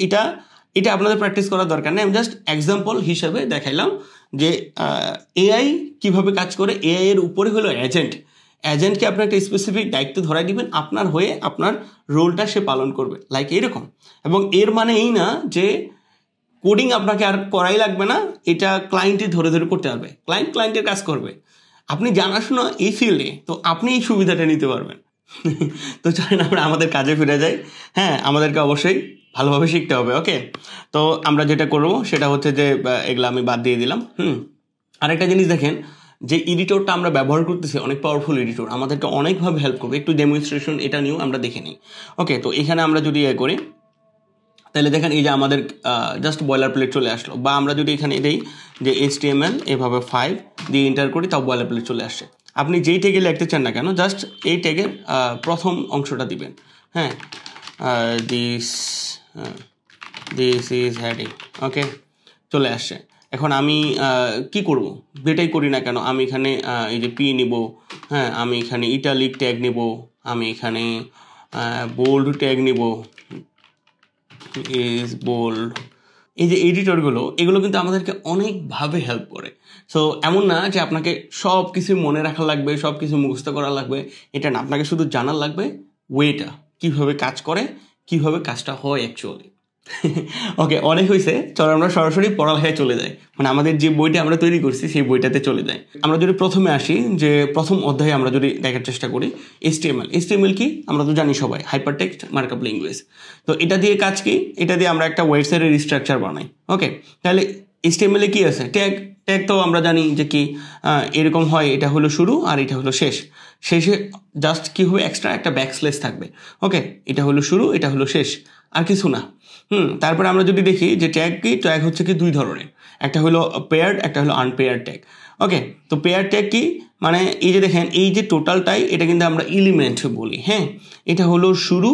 এটা আপনাদের প্র্যাকটিস করার দরকার নেই, আমি জাস্ট এক্সাম্পল হিসেবে দেখাইলাম যে এআই কিভাবে কাজ করে। এআই এর উপরে হলো এজেন্টকে আপনি একটা স্পেসিফিক দায়িত্ব ধরাই দিবেন, আপনার হয়ে আপনার রোলটা সে পালন করবে, লাইক এরকম। এবং এর মানে এই না যে কোডিং আপনাকে আর করাই লাগবে না, এটা ক্লায়েন্টই ধরে ধরে করতে পারবে, ক্লায়েন্টের কাজ করবে। আপনি জানাশোনা এই ফিল্ডে, তো আপনি এই সুবিধাটা নিতে পারবেন। তো চলেন আমরা আমাদের কাজে ফিরে যাই। হ্যাঁ, আমাদেরকে অবশ্যই ভালোভাবে শিখতে হবে। ওকে, তো আমরা যেটা করবো সেটা হচ্ছে যে এগুলো আমি বাদ দিয়ে দিলাম। আরেকটা জিনিস দেখেন, যে এডিটরটা আমরা ব্যবহার করতেছি অনেক পাওয়ারফুল এডিটর, আমাদেরকে অনেকভাবে হেল্প করবে। একটু ডেমনস্ট্রেশন এটা নিয়েও আমরা দেখে নিই। ওকে, তো এখানে আমরা যদি করি তাহলে দেখেন এই যে আমাদের জাস্ট বয়লার প্লেট চলে আসলো, বা আমরা যদি এখানে এটাই যে HTML এভাবে 5 দিয়ে এন্টার করি তাও বয়লার প্লেট চলে আসছে। আপনি যেই ট্যাগে লিখতে চান না কেন, জাস্ট এই ট্যাগের প্রথম অংশটা দিবেন। হ্যাঁ, দিস ইজ হেডিং। ওকে, চলে আসছে। এখন আমি কি করব, যেটাই করি না কেন, আমি এখানে এই যে পি নিব, হ্যাঁ আমি এখানে ইটালিক ট্যাগ নিব, আমি এখানে বোল্ড ট্যাগ নিব, ইজ বোল্ড। এই যে এডিটরগুলো, এগুলো কিন্তু আমাদেরকে অনেকভাবে হেল্প করে। সো এমন না যে আপনাকে সব কিছু মনে রাখা লাগবে, সব কিছু মুখস্থ করা লাগবে, এটা না, আপনাকে শুধু জানার লাগবে ওয়েটা, কীভাবে কাজ করে, কীভাবে কাজটা হয় অ্যাকচুয়ালি। ওকে, অনেক হয়েছে, চলো আমরা সরাসরি পড়ালেখায় চলে যাই। মানে আমাদের যে বইটা আমরা তৈরি করছি সেই বইটাতে চলে যাই। আমরা যদি প্রথমে আসি, যে প্রথম অধ্যায়ে আমরা যদি দেখার চেষ্টা করি HTML কি আমরা তো জানি সবাই, হাইপারটেক্সট মার্কআপ ল্যাঙ্গুয়েজ। তো এটা দিয়ে কাজ কি, এটা দিয়ে আমরা একটা ওয়েবসাইটের স্ট্রাকচার বানাই। ওকে, তাহলে HTML কি আছে, ট্যাগ তো আমরা জানি যে কি এরকম হয়, এটা হলো শুরু আর এটা হলো শেষে জাস্ট কি হবে, এক্সট্রা একটা ব্যাকস্ল্যাশ থাকবে। ওকে, এটা হলো শুরু, এটা হলো শেষ, আর কিছু না। তারপরে আমরা যদি দেখি যে ট্যাগ হচ্ছে কি দুই ধরনের, একটা হলো পেয়ার্ড, একটা হলো আনপেয়ার্ড ট্যাগ। ওকে, তো পেয়ার্ড ট্যাগ কি, মানে এই যে দেখেন এই যে টোটালটাই, এটা কিন্তু আমরা এলিমেন্ট বলি। হ্যাঁ, এটা হলো শুরু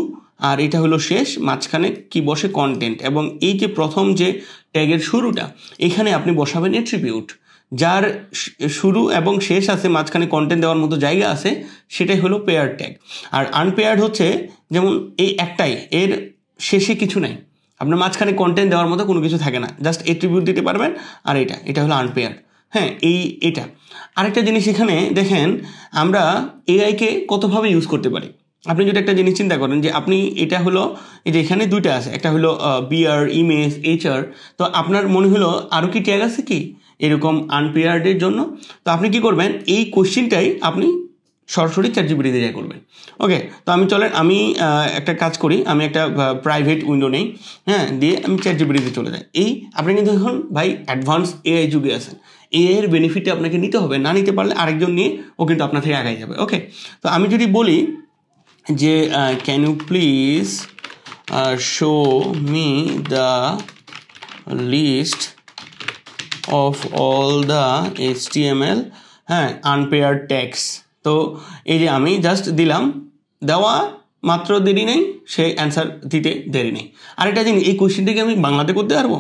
আর এটা হলো শেষ, মাঝখানে কি বসে কন্টেন্ট, এবং এই যে প্রথম যে ট্যাগের শুরুটা, এখানে আপনি বসাবেন অ্যাট্রিবিউট, যার শুরু এবং শেষ আছে, মাঝখানে কন্টেন্ট দেওয়ার মতো জায়গা আছে, সেটাই হলো পেয়ার্ড ট্যাগ। আর আনপেয়ার্ড হচ্ছে যেমন এই একটাই, এর শেষে কিছু নাই, আপনার মাঝখানে কন্টেন্ট দেওয়ার মতো কোনো কিছু থাকে না, জাস্ট অ্যাট্রিবিউট দিতে পারবেন। আর এটা হলো আনপেয়ার্ড। হ্যাঁ, এটা আরেকটা জিনিস, এখানে দেখেন আমরা এআইকে কতভাবে ইউজ করতে পারি। আপনি যদি একটা জিনিস চিন্তা করেন যে আপনি, এটা হলো এই যে এখানে দুইটা আছে, একটা হলো বিআর, ইমেজ, HR, তো আপনার মনে হলো আরও কি ট্যাগ আছে কি এরকম আনপেয়ার্ডের জন্য, তো আপনি কি করবেন, এই কোশ্চিনটাই আপনি সরাসরি ChatGPT দিয়ে করবেন। ওকে, তো আমি একটা কাজ করি, আমি একটা প্রাইভেট উইন্ডো নেই, হ্যাঁ, দিয়ে আমি ChatGPT তে চলে যাই। আপনি কিন্তু এখন ভাই অ্যাডভান্স AI যুগে আছেন, AI এর বেনিফিটে আপনাকে নিতে হবে, না নিতে পারলে আরেকজন নিয়ে ও কিন্তু আপনার থেকে আগাই যাবে। ওকে, তো আমি যদি বলি যে can you please show me the list of all the HTML unpaired tags. তো এই যে আমি জাস্ট দিলাম, দেওয়া মাত্র দেরি নেই, সে অ্যান্সার দিতে দেরি নেই। আরেকটা জিনিস, এই কোয়েশ্চেনটিকে আমি বাংলাতে করতে পারবো।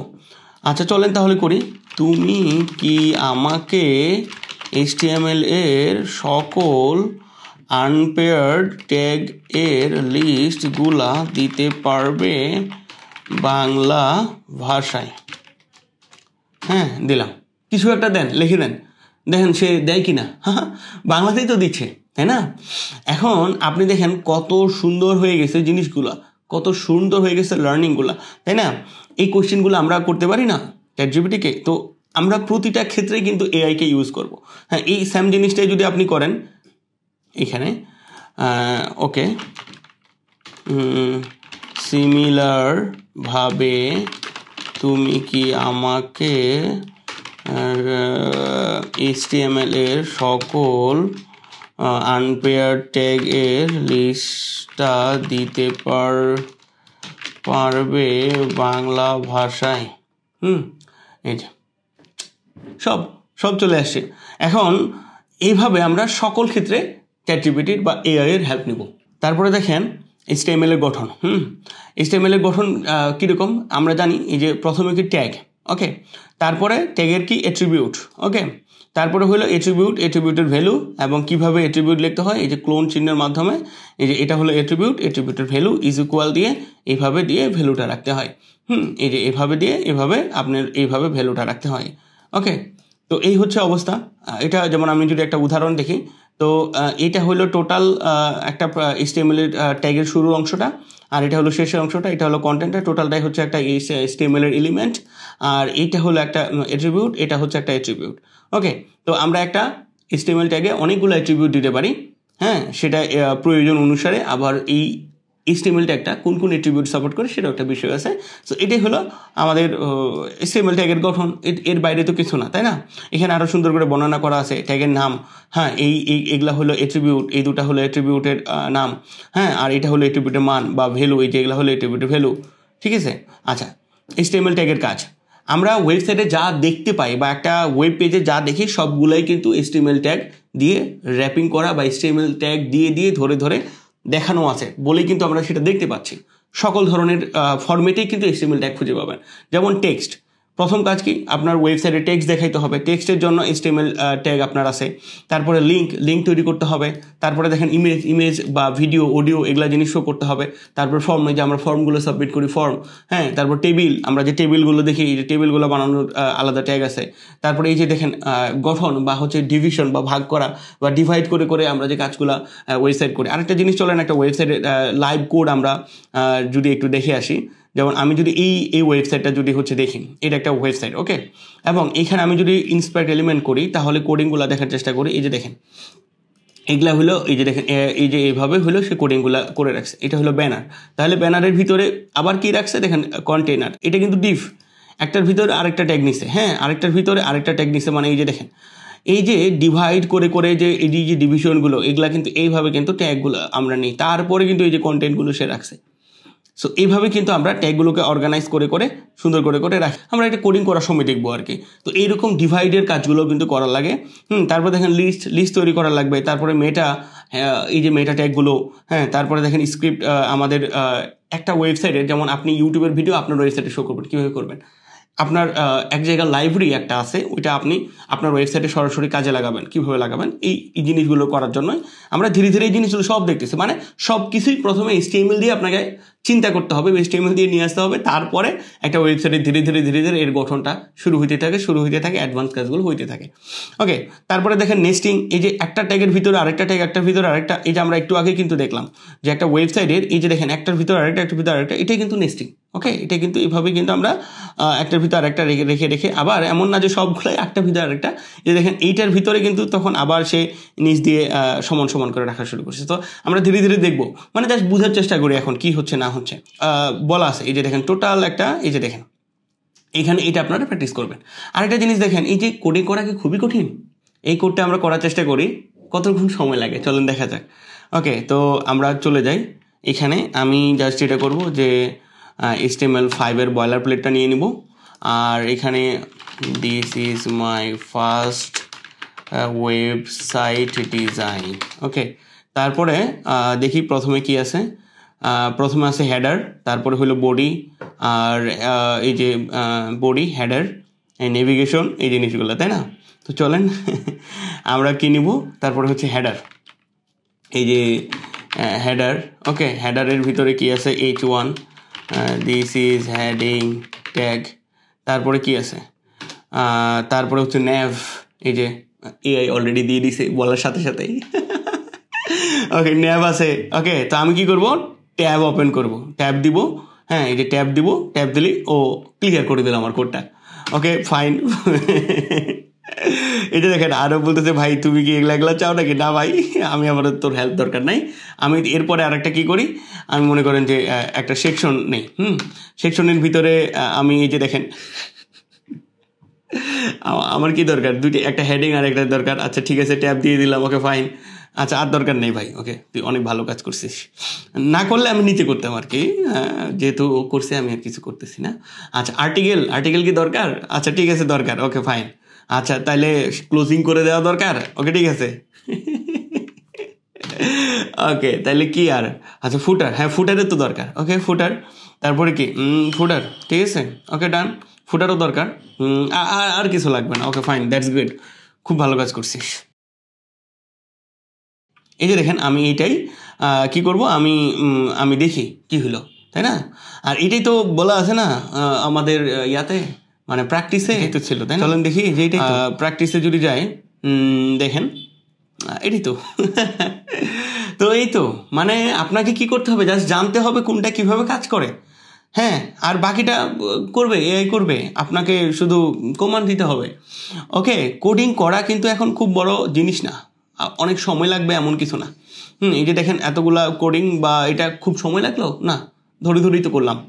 আচ্ছা চলেন তাহলে করি, তুমি কি আমাকে HTML এর সকল আনপেয়ার্ড ট্যাগ এর লিস্টগুলা দিতে পারবে বাংলা ভাষায়? হ্যাঁ, দিলাম, কিছু একটা দেন, লিখে দেন, দেখেন সে দেয় কি না। বাংলাতেই তো দিচ্ছে, তাই না? এখন আপনি দেখেন কত সুন্দর হয়ে গেছে জিনিসগুলা, কত সুন্দর হয়ে গেছে লার্নিংগুলা, তাই না? এই কোশ্চেনগুলো আমরা করতে পারি না ChatGPT-কে। তো আমরা প্রতিটা ক্ষেত্রেই কিন্তু এআইকে ইউজ করব। হ্যাঁ, এই সেম জিনিসটাই যদি আপনি করেন এখানে, ওকে, সিমিলার ভাবে তুমি কি আমাকে HTML এর সকল আনপেয়ার্ড ট্যাগ এর লিস্টটা দিতে পারবে বাংলা ভাষায়? এই যে সব চলে আসছে। এখন এইভাবে আমরা সকল ক্ষেত্রে ChatGPT বা AI এর হেল্প নিব। তারপরে দেখেন HTML এর গঠন HTML এর গঠন কীরকম আমরা জানি এই যে প্রথমে কি ট্যাগ ওকে তারপরে ট্যাগের কি অ্যাট্রিবিউট ওকে তারপরে হলো অ্যাট্রিবিউটের ভ্যালু এবং কিভাবে অ্যাট্রিবিউট লিখতে হয় এই যে ক্লোন চিহ্নের মাধ্যমে এই যে এটা হলো অ্যাট্রিবিউটের ভ্যালু ইজ ইকুয়াল দিয়ে এইভাবে দিয়ে ভ্যালুটা রাখতে হয় এই যে এভাবে দিয়ে এভাবে আপনার এইভাবে ভ্যালুটা রাখতে হয় ওকে তো এই হচ্ছে অবস্থা এটা যেমন আমি যদি একটা উদাহরণ দেখি তো এটা হলো টোটাল একটা HTML এর ট্যাগের শুরুর অংশটা আর এটা হলো শেষের অংশটা এটা হলো কন্টেন্টটা টোটালটাই হচ্ছে একটা HTML এর এলিমেন্ট আর এইটা হলো একটা অ্যাট্রিবিউট এটা হচ্ছে একটা অ্যাট্রিবিউট ওকে তো আমরা একটা HTML ট্যাগে অনেকগুলো অ্যাট্রিবিউট দিতে পারি হ্যাঁ সেটা প্রয়োজন অনুসারে আবার এই HTML ট্যাগটা কোন কোন অ্যাট্রিবিউট সাপোর্ট করে সেটাও একটা বিষয় আছে সো এটাই হলো আমাদের HTML ট্যাগের গঠন এর বাইরে তো কিছু না তাই না এখানে আরও সুন্দর করে বর্ণনা করা আছে ট্যাগের নাম হ্যাঁ এগুলা হলো অ্যাট্রিবিউট এই দুটা হলো অ্যাট্রিবিউটের নাম হ্যাঁ আর এটা হলো অ্যাট্রিবিউটের মান বা ভ্যালু এই যে এগুলো হলো অ্যাট্রিবিউটের ভ্যালু ঠিক আছে আচ্ছা HTML ট্যাগের কাজ আমরা ওয়েবসাইটে যা দেখতে পাই বা একটা ওয়েব পেজে যা দেখি সবগুলাই কিন্তু HTML ট্যাগ দিয়ে র্যাপিং করা বা HTML ট্যাগ দিয়ে ধরে ধরে দেখানো আছে বলেই কিন্তু আমরা সেটা দেখতে পাচ্ছি সকল ধরনের ফরম্যাটেই কিন্তু HTML ট্যাগ খুঁজে পাবেন যেমন টেক্সট প্রথম কাজ কি আপনার ওয়েবসাইটে টেক্সট দেখাইতে হবে টেক্সটের জন্য HTML ট্যাগ আপনার আছে তারপরে লিঙ্ক তৈরি করতে হবে তারপরে দেখেন ইমেজ বা ভিডিও অডিও এগুলা জিনিস শো করতে হবে তারপর ফর্ম যে আমরা ফর্মগুলো সাবমিট করি ফর্ম হ্যাঁ তারপর টেবিল আমরা যে টেবিলগুলো দেখি এই যে টেবিলগুলো বানানোর আলাদা ট্যাগ আছে তারপরে এই যে দেখেন গঠন বা হচ্ছে ডিভিশন বা ভাগ করা বা ডিভাইড করে করে আমরা যে কাজগুলো ওয়েবসাইট করি আরেকটা জিনিস চলেন একটা ওয়েবসাইটের লাইভ কোড আমরা যদি একটু দেখে আসি যেমন আমি যদি এই ওয়েবসাইটটা যদি হচ্ছে দেখি এটা একটা ওয়েবসাইট ওকে এবং এখানে আমি যদি ইন্সপায়ার্ড এলিমেন্ট করি তাহলে কোডিংগুলো দেখার চেষ্টা করি এই যে দেখেন এগুলা হলো এই যে দেখেন এই যে এইভাবে হলো সে কোডিংগুলো করে রাখছে এটা হলো ব্যানার তাহলে ব্যানারের ভিতরে আবার কি রাখছে দেখেন কন্টেনার এটা কিন্তু ডিভ একটার ভিতরে আরেকটা ট্যাগ নিছে হ্যাঁ আরেকটার ভিতরে আরেকটা ট্যাগ নিছে মানে এই যে দেখেন এই যে ডিভাইড করে করে যে এই যে ডিভিশনগুলো এগুলা কিন্তু এইভাবে কিন্তু ট্যাগগুলো আমরা নিই তারপরে কিন্তু এই যে কন্টেন্টগুলো সে রাখছে সো এইভাবে কিন্তু আমরা ট্যাগগুলোকে অর্গানাইজ করে করে সুন্দর করে করে রাখি আমরা এটা কোডিং করার সময় দেখবো আর কি তো এইরকম ডিভাইডের কাজগুলো কিন্তু করার লাগে তারপর দেখেন লিস্ট তৈরি করা লাগবে তারপরে এই যে মেটা ট্যাগগুলো হ্যাঁ তারপরে দেখেন স্ক্রিপ্ট আমাদের একটা ওয়েবসাইটে যেমন আপনি ইউটিউবের ভিডিও আপনার ওয়েবসাইটে শো করবেন কীভাবে করবেন আপনার এক জায়গায় লাইব্রেরি একটা আছে ওইটা আপনি আপনার ওয়েবসাইটে সরাসরি কাজে লাগাবেন কীভাবে লাগাবেন এই জিনিসগুলো করার জন্যই আমরা ধীরে ধীরে এই জিনিসগুলো সব দেখতেছি মানে সব কিছুই প্রথমে HTML দিয়ে আপনাকে চিন্তা করতে হবে HTML দিয়ে নিয়ে আসতে হবে তারপরে একটা ওয়েবসাইটে ধীরে ধীরে এর গঠনটা শুরু হইতে থাকে অ্যাডভান্স কাজগুলো হইতে থাকে ওকে তারপরে দেখেন নেস্টিং এই যে একটা ট্যাগের ভিতরে আরেকটা ট্যাগ একটার ভিতরে আরেকটা এই যে আমরা একটু আগে কিন্তু দেখলাম যে একটা ওয়েবসাইটের এই যে দেখেন একটার ভিতরে আরেকটা এটাই কিন্তু নেস্টিং ওকে এটা কিন্তু এইভাবে কিন্তু আমরা একটার ভিতরে আরেকটা রেখে আবার এমন না যে সবগুলোই একটার ভিতরে আরেকটা যে দেখেন এইটার ভিতরে কিন্তু তখন আবার সে নিচ দিয়ে সমান করে রাখা শুরু করছে তো আমরা ধীরে ধীরে দেখবো মানে জাস্ট বোঝার চেষ্টা করি এখন কি হচ্ছে না হচ্ছে বলা আছে এই যে দেখেন টোটাল একটা এই যে দেখেন এখানে এটা আপনারা প্র্যাকটিস করবেন আরেকটা জিনিস দেখেন এই যে কোডিং করা কি খুবই কঠিন এই কোডটা আমরা করার চেষ্টা করি কতক্ষণ সময় লাগে চলেন দেখা যাক ওকে তো আমরা চলে যাই এখানে আমি জাস্ট এটা করব যে HTML5 এর বয়লার প্লেটটা নিয়ে নিব আর এখানে this is my first website design ওকে তারপরে দেখি প্রথমে কি আছে প্রথমে আছে হেডার তারপরে হলো বডি আর এই যে বডি হেডার এই নেভিগেশন এই জিনিসগুলো তাই না তো চলেন আমরা কি নিব তারপরে হচ্ছে হেডার এই যে হেডার ওকে হেডারের ভিতরে কি আছে H1 this is heading tag তারপরে কি আছে তারপরে হচ্ছে ন্যাভ এই যে AI অলরেডি দিয়ে দিছে বলার সাথে সাথেই ওকে ন্যাভ আছে ওকে তো আমি কি করব ট্যাব ওপেন করব ট্যাব দিব হ্যাঁ এই যে ট্যাব দিব ট্যাব দিলেই ও ক্লিয়ার করে দিল আমার কোডটা ওকে ফাইন এটা দেখেন আরও বলতেছে ভাই তুমি কি এগুলা চাও নাকি না ভাই আমি আমার তোর হেল্প দরকার নাই আমি এরপরে আরেকটা কি করি আমি মনে করেন যে একটা সেকশন নেই সেকশনের ভিতরে আমি এই যে দেখেন আমার কি দরকার একটা হেডিং আর একটা দরকার আচ্ছা ঠিক আছে ট্যাব দিয়ে দিলাম ওকে ফাইন আচ্ছা আর দরকার নেই ভাই ওকে তুই অনেক ভালো কাজ করছিস না করলে আমি নিচে করতাম আর কি যেহেতু ও করছে আমি আর কিছু করতেছি না আচ্ছা আর্টিকেল কি দরকার আচ্ছা ঠিক আছে দরকার ওকে ফাইন আচ্ছা তাইলে ক্লোজিং করে দেওয়া দরকার ওকে ঠিক আছে ওকে, তাহলে কি আর, আচ্ছা ফুটার, হ্যাঁ ফুটারের তো দরকার। ওকে ফুটার, তারপরে কি ফুটার, ঠিক আছে, ওকে ডান, ফুটারও দরকার। আর কিছু লাগবে না। ওকে ফাইন, দ্যাটস গ্রেট, খুব ভালো কাজ করছিস। এই যে দেখেন আমি এইটাই কি করব, আমি দেখি কি হলো, তাই না? আর এটাই তো বলা আছে না আমাদের ইয়াতে, মানে প্র্যাকটিসে তো ছিল, তাই না? চলেন দেখি যে এইটাই প্র্যাকটিসে যদি যায়, দেখেন এটাই তো। তো এই তো, মানে আপনাকে কি করতে হবে, জাস্ট জানতে হবে কোনটা কিভাবে কাজ করে, হ্যাঁ, আর বাকিটা করবে এআই করবে, আপনাকে শুধু কমান্ড দিতে হবে। ওকে, কোডিং করা কিন্তু এখন খুব বড় জিনিস না, অনেক সময় লাগবে এমন কিছু না। এই যে দেখেন এতগুলা কোডিং, বা এটা খুব সময় লাগলো না, ধরেই তো করলাম।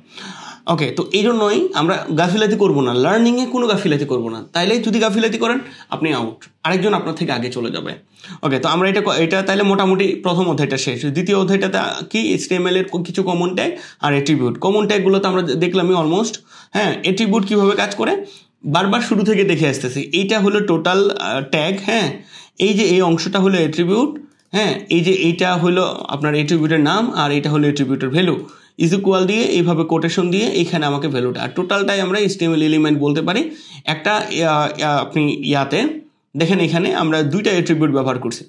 ওকে, তো এই জন্যই আমরা গাফিলাতি করবো না, লার্নিংয়ে কোনো গাফিলাতি করবো না, তাইলে যদি গাফিলাতি করেন আপনি আউট, আরেকজন আপনার থেকে আগে চলে যাবে। ওকে, তো আমরা এটা তাইলে মোটামুটি প্রথম অধ্যায়টা শেষ। দ্বিতীয় অধ্যায়টাতে কি, HTML এর কিছু কমন ট্যাগ আর অ্যাট্রিবিউট। কমন ট্যাগগুলো তো আমরা দেখলামই অলমোস্ট, হ্যাঁ। অ্যাট্রিবিউট কীভাবে কাজ করে বারবার শুরু থেকে দেখে আসতেছি। এইটা হলো টোটাল ট্যাগ, হ্যাঁ। এই যে এই অংশটা হলো অ্যাট্রিবিউট, হ্যাঁ। এই যে এইটা হলো আপনার অ্যাট্রিবিউটের নাম, আর এটা হলো অ্যাট্রিবিউটের ভ্যালু। ইজ ইকুয়াল দিয়ে এইভাবে কোটেশন দিয়ে এইখানে আমাকে ভ্যালুটা, আর টোটালটাই আমরা HTML এলিমেন্ট বলতে পারি। একটা আপনি ইয়াতে দেখেন এখানে আমরা 2টা অ্যাট্রিবিউট ব্যবহার করছি,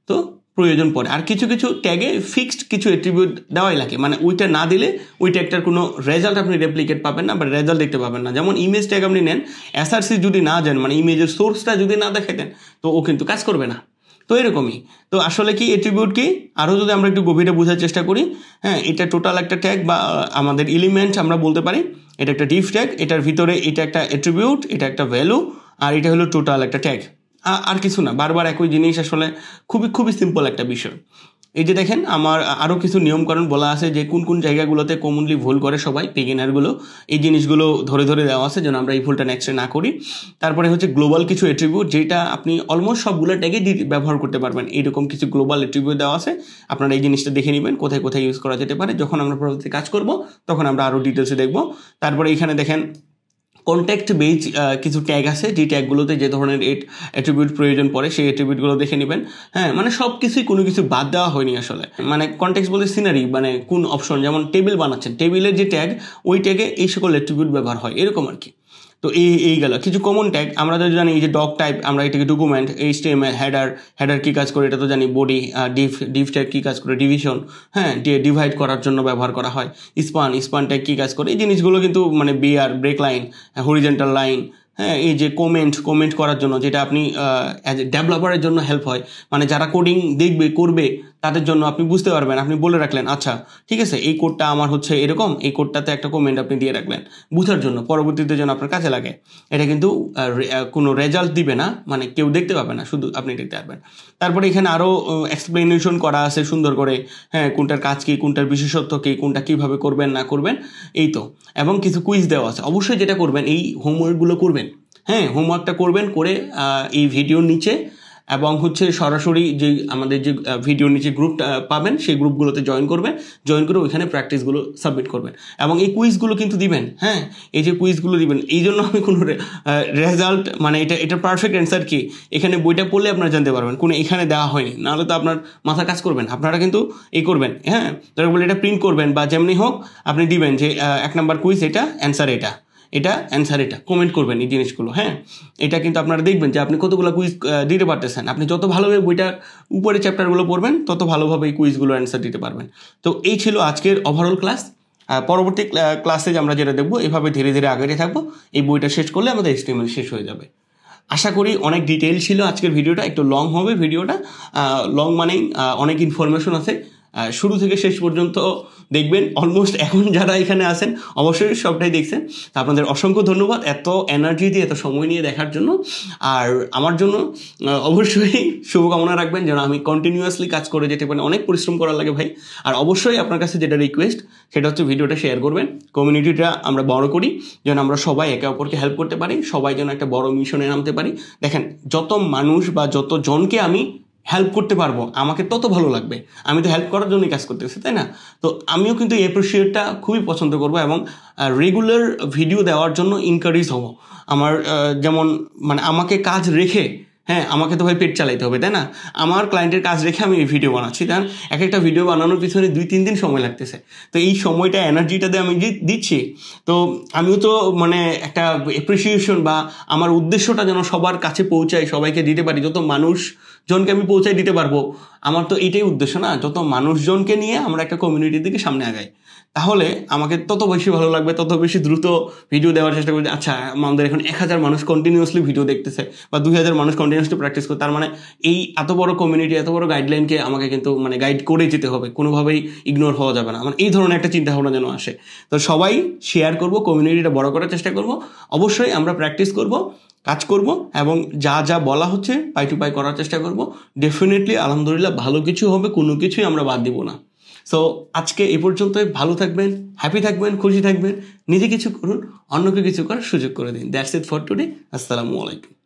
তো প্রয়োজন পড়ে। আর কিছু কিছু ট্যাগে ফিক্সড কিছু অ্যাট্রিবিউট দেওয়াই লাগে, মানে ওইটা না দিলে ওই ট্যাগটার কোনো রেজাল্ট আপনি রেপ্লিকেট পাবেন না, বা রেজাল্ট দেখতে পাবেন না। যেমন ইমেজ ট্যাগ আপনি নেন, SRC যদি না জানেন, মানে ইমেজের সোর্সটা যদি না দেখাতেন, তো ও কিন্তু কাজ করবে না। তো এরকমই, তো আসলে কি অ্যাট্রিবিউট কি, আরও যদি আমরা একটু গভীরে বোঝার চেষ্টা করি, হ্যাঁ, এটা টোটাল একটা ট্যাগ বা আমাদের এলিমেন্ট আমরা বলতে পারি। এটা একটা ডিফ ট্যাগ, এটার ভিতরে এটা একটা অ্যাট্রিবিউট, এটা একটা ভ্যালু, আর এটা হলো টোটাল একটা ট্যাগ, আর কিছু না। বারবার একই জিনিস, আসলে খুবই খুবই সিম্পল একটা বিষয়। এই যে দেখেন আমার আরও কিছু নিয়মকানুন বলা আছে, যে কোন কোন জায়গাগুলোতে কমনলি ভুল করে সবাই বিগিনারগুলো, এই জিনিসগুলো ধরে ধরে দেওয়া আছে যেন আমরা এই ভুলটা নেক্সটে না করি। তারপরে হচ্ছে গ্লোবাল কিছু অ্যাট্রিবিউট, যেটা আপনি অলমোস্ট সবগুলো ট্যাগে ব্যবহার করতে পারবেন। এইরকম কিছু গ্লোবাল অ্যাট্রিবিউট দেওয়া আছে, আপনারা এই জিনিসটা দেখে নেবেন কোথায় কোথায় ইউজ করা যেতে পারে। যখন আমরা পরবর্তী কাজ করব তখন আমরা আরও ডিটেলসে দেখব। তারপরে এখানে দেখেন কন্ট্যাক্ট বেজ কিছু ট্যাগ আছে, যে ট্যাগগুলোতে যে ধরনের অ্যাট্রিবিউট প্রয়োজন পড়ে সেই অ্যাট্রিবিউটগুলো দেখে নেবেন, হ্যাঁ। মানে সব কিছুই, কোনো কিছু বাদ দেওয়া হয়নি আসলে। মানে কন্ট্যাক্ট বলতে সিনারি, মানে কোন অপশন, যেমন টেবিল বানাচ্ছেন, টেবিলের যে ট্যাগ ওই ট্যাগে এই সকল অ্যাট্রিবিউট ব্যবহার হয়, এরকম আর কি। তো এই গেল কিছু কমন ট্যাগ। আমরা তো জানি এই যে ডক টাইপ, আমরা এটাকে ডকুমেন্ট, HTML, হেডার কী কাজ করে এটা তো জানি, বডি, ডিভ ট্যাগ কী কাজ করে, ডিভিশন, হ্যাঁ, ডিভাইড করার জন্য ব্যবহার করা হয়। স্পান ট্যাগ কী কাজ করে, এই জিনিসগুলো কিন্তু মানে ব্রেক লাইন, হরিজেন্টাল লাইন, হ্যাঁ। এই যে কমেন্ট করার জন্য, যেটা আপনি অ্যাজ এ ডেভেলপারের জন্য হেল্প হয়, মানে যারা কোডিং করবে তাদের জন্য আপনি বুঝতে পারবেন, আপনি বলে রাখলেন আচ্ছা ঠিক আছে এই কোডটা আমার হচ্ছে এরকম, এই কোডটাতে একটা কমেন্ট আপনি দিয়ে রাখলেন বুঝার জন্য, পরবর্তীতে যেন আপনার কাজে লাগে। এটা কিন্তু কোনো রেজাল্ট দিবে না, মানে কেউ দেখতে পাবে না, শুধু আপনি দেখতে পারবেন। তারপরে এখানে আরও এক্সপ্লেনেশন করা আছে সুন্দর করে, হ্যাঁ, কোনটার কাজ কী, কোনটার বিশেষত্ব কী, কোনটা কীভাবে করবেন না করবেন, এই তো। এবং কিছু কুইজ দেওয়া আছে, অবশ্যই যেটা করবেন এই হোমওয়ার্কগুলো করবেন, হ্যাঁ, হোমওয়ার্কটা করবেন করে এই ভিডিওর নিচে, এবং হচ্ছে সরাসরি যে আমাদের যে ভিডিওর নিচে গ্রুপটা পাবেন সেই গ্রুপগুলোতে জয়েন করে ওইখানে প্র্যাকটিসগুলো সাবমিট করবেন, এবং এই কুইজগুলো কিন্তু দিবেন, হ্যাঁ। এই যে কুইজগুলো দিবেন, এই জন্য আমি কোনো রেজাল্ট, মানে এটা পারফেক্ট অ্যান্সার কি, এখানে বইটা পড়লে আপনারা জানতে পারবেন, কোনো এখানে দেওয়া হয়নি, নাহলে তো আপনার মাথা কাজ করবেন। আপনারা কিন্তু এই করবেন, হ্যাঁ, তারপর বলে এটা প্রিন্ট করবেন, বা যেমনি হোক আপনি দিবেন যে 1 নাম্বার কুইজ এটা, অ্যান্সার এটা অ্যান্সার এটা, কমেন্ট করবেন এই জিনিসগুলো, হ্যাঁ। এটা কিন্তু আপনারা দেখবেন যে আপনি কতগুলো কুইজ দিতে পারতেছেন। আপনি যত ভালোভাবে বইটার উপরে চ্যাপ্টারগুলো পড়বেন তত ভালোভাবে এই কুইজগুলো অ্যান্সার দিতে পারবেন। তো এই ছিল আজকের ওভারঅল ক্লাস। পরবর্তী ক্লাসে আমরা যেটা দেখবো, এভাবে ধীরে ধীরে আগাতে থাকবো। এই বইটা শেষ করলে আমাদের HTML শেষ হয়ে যাবে। আশা করি অনেক ডিটেইল ছিল আজকের ভিডিওটা, একটু লং হবে ভিডিওটা, লং মানেই অনেক ইনফরমেশন আছে, শুরু থেকে শেষ পর্যন্ত দেখবেন। অলমোস্ট এখন যারা এখানে আছেন অবশ্যই সবটাই দেখছেন, তা আপনাদের অসংখ্য ধন্যবাদ এত এনার্জি দিয়ে এত সময় নিয়ে দেখার জন্য। আর আমার জন্য অবশ্যই শুভকামনা রাখবেন যেন আমি কন্টিনিউয়াসলি কাজ করে যেতে পারি, অনেক পরিশ্রম করা লাগে ভাই। আর অবশ্যই আপনার কাছে যেটা রিকোয়েস্ট সেটা হচ্ছে ভিডিওটা শেয়ার করবেন, কমিউনিটিটা আমরা বড় করি, যেন আমরা সবাই একে অপরকে হেল্প করতে পারি, সবাই যেন একটা বড় মিশনে নামতে পারি। দেখেন যত মানুষ বা যত জনকে আমি হেল্প করতে পারবো আমাকে তত ভালো লাগবে, আমি তো হেল্প করার জন্যই কাজ করতেছি, তাই না? তো আমিও কিন্তু এই অ্যাপ্রিসিয়েটটা খুবই পছন্দ করবো, এবং রেগুলার ভিডিও দেওয়ার জন্য এনকারেজ হব। আমার যেমন মানে আমাকে কাজ রেখে, হ্যাঁ, আমাকে তো ভাই পেট চালাইতে হবে, তাই না? আমার ক্লায়েন্টের কাজ রেখে আমি এই ভিডিও বানাচ্ছি, কারণ এক একটা ভিডিও বানানোর পিছনে 2-3 দিন সময় লাগতেছে। তো এই সময়টা এনার্জিটা দিয়ে আমি দিচ্ছি, তো আমিও তো মানে একটা অ্যাপ্রিসিয়েশন বা আমার উদ্দেশ্যটা যেন সবার কাছে পৌঁছায়, সবাইকে দিতে পারি, যত মানুষজনকে আমি পৌঁছায় দিতে পারবো, আমার তো এইটাই উদ্দেশ্য না? যত মানুষজনকে নিয়ে আমরা একটা কমিউনিটির দিকে সামনে আগাই, তাহলে আমাকে তত বেশি ভালো লাগবে, তত বেশি দ্রুত ভিডিও দেওয়ার চেষ্টা করবে। আচ্ছা, আমাদের এখন 1000 মানুষ কন্টিনিউয়াসলি ভিডিও দেখতেছে বা 2000 মানুষ কন্টিনিউয়াসলি প্র্যাকটিস করে, তার মানে এই এত বড় কমিউনিটি, এত বড় গাইডলাইনকে আমাকে কিন্তু মানে গাইড করে যেতে হবে, কোনোভাবেই ইগনোর হওয়া যাবে না। মানে এই ধরনের একটা চিন্তা ভাবনা যেন আসে। তো সবাই শেয়ার করব, কমিউনিটিটা বড় করার চেষ্টা করব, অবশ্যই আমরা প্র্যাকটিস করব, কাজ করব, এবং যা যা বলা হচ্ছে পাই টু পাই করার চেষ্টা করব। ডেফিনেটলি আলহামদুলিল্লাহ ভালো কিছু হবে, কোনো কিছুই আমরা বাদ দিব না। সো আজকে এই পর্যন্তই। ভালো থাকবেন, হ্যাপি থাকবেন, খুশি থাকবেন, নিজে কিছু করুন, অন্যকে কিছু করার সুযোগ করে দিন। That's it for today. আসসালামু আলাইকুম।